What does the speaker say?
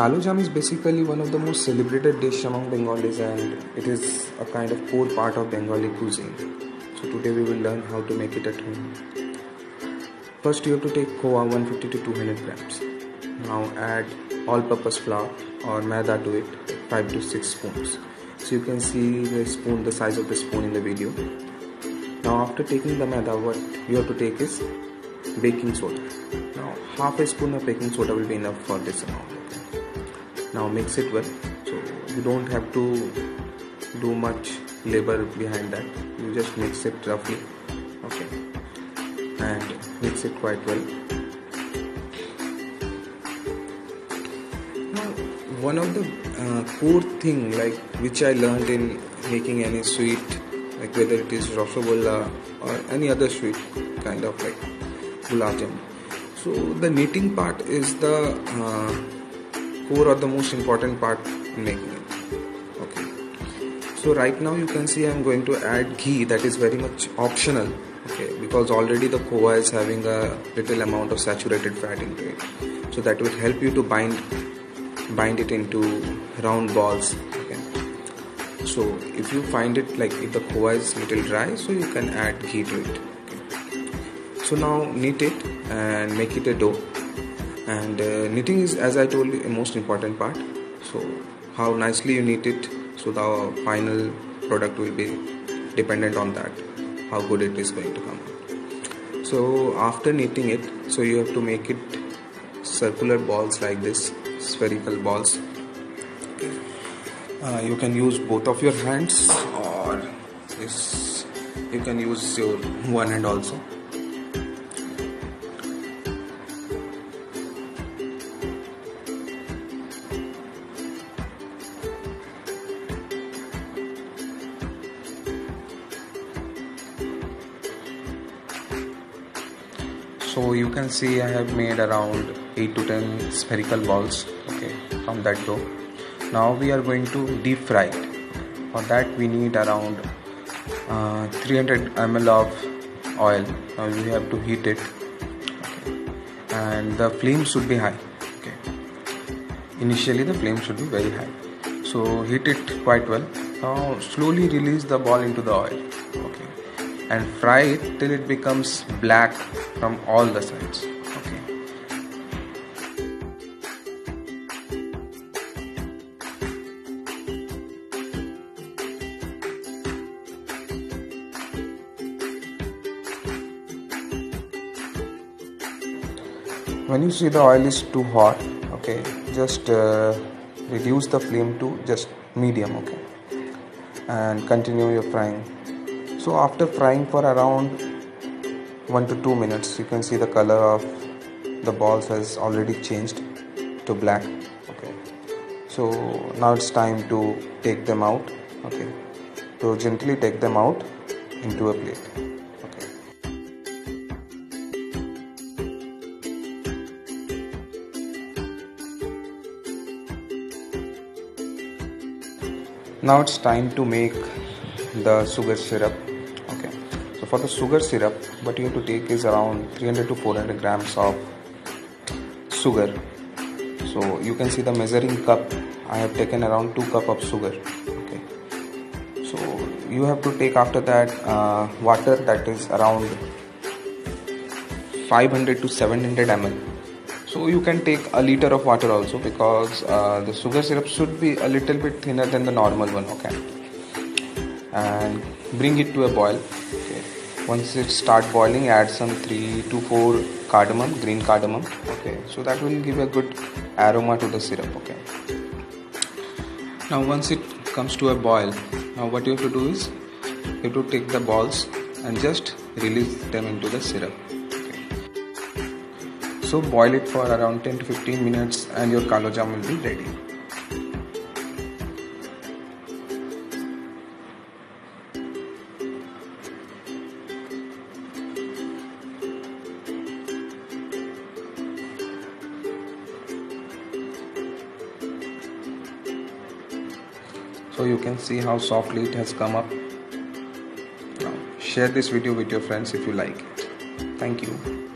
Kalu Jam is basically one of the most celebrated dishes among Bengalis, and it is a kind of core part of Bengali cuisine. So today we will learn how to make it at home. First you have to take khoa 150 to 200 grams. Now add all-purpose flour or maida to it, 5 to 6 spoons. So you can see the size of the spoon in the video. Now after taking the maida, what you have to take is baking soda. Now half a spoon of baking soda will be enough for this amount. Okay. Now mix it well. So you don't have to do much labor behind that. You just mix it roughly. Okay. And mix it quite well. Now one of the core thing which I learned in making any sweet, like whether it is rasgulla or any other sweet kind of like gulab jamun. So the kneading part is the core or the most important part in making it. Okay. So right now you can see I am going to add ghee, that is very much optional. Okay, because already the khoa is having a little amount of saturated fat into it. So that will help you to bind it into round balls. Okay. So if you find it like if the khoa is little dry, so you can add ghee to it. Okay. So now knead it and make it a dough. And kneading is, as I told you, a most important part. So how nicely you knead it, so the final product will be dependent on that, how good it is going to come out. So after kneading it, so you have to make it circular balls like this, spherical balls. You can use both of your hands, or you can use your one hand also. So you can see I have made around 8 to 10 spherical balls, okay, from that dough. Now we are going to deep fry it. For that we need around 300 ml of oil. Now you have to heat it, okay, and the flame should be high. Okay. Initially the flame should be very high. So heat it quite well. Now slowly release the ball into the oil. Okay. And fry it till it becomes black from all the sides. Okay. When you see the oil is too hot, okay, just reduce the flame to just medium, okay, and continue your frying. So after frying for around 1 to 2 minutes, you can see the color of the balls has already changed to black. Okay. So now it's time to take them out. Okay. So gently take them out into a plate. Okay. Now it's time to make the sugar syrup. Okay. So for the sugar syrup, what you have to take is around 300 to 400 grams of sugar. So you can see the measuring cup. I have taken around 2 cups of sugar. Okay. So you have to take after that water, that is around 500 to 700 ml. So you can take a liter of water also, because the sugar syrup should be a little bit thinner than the normal one. Okay. And bring it to a boil. Okay. Once it start boiling, add some 3 to 4 cardamom, green cardamom. Okay. So that will give a good aroma to the syrup. Okay. Now once it comes to a boil, now what you have to do is you have to take the balls and just release them into the syrup. Okay. So boil it for around 10 to 15 minutes and your kalu jam will be ready. So you can see how softly it has come up. Now share this video with your friends if you like it. Thank you.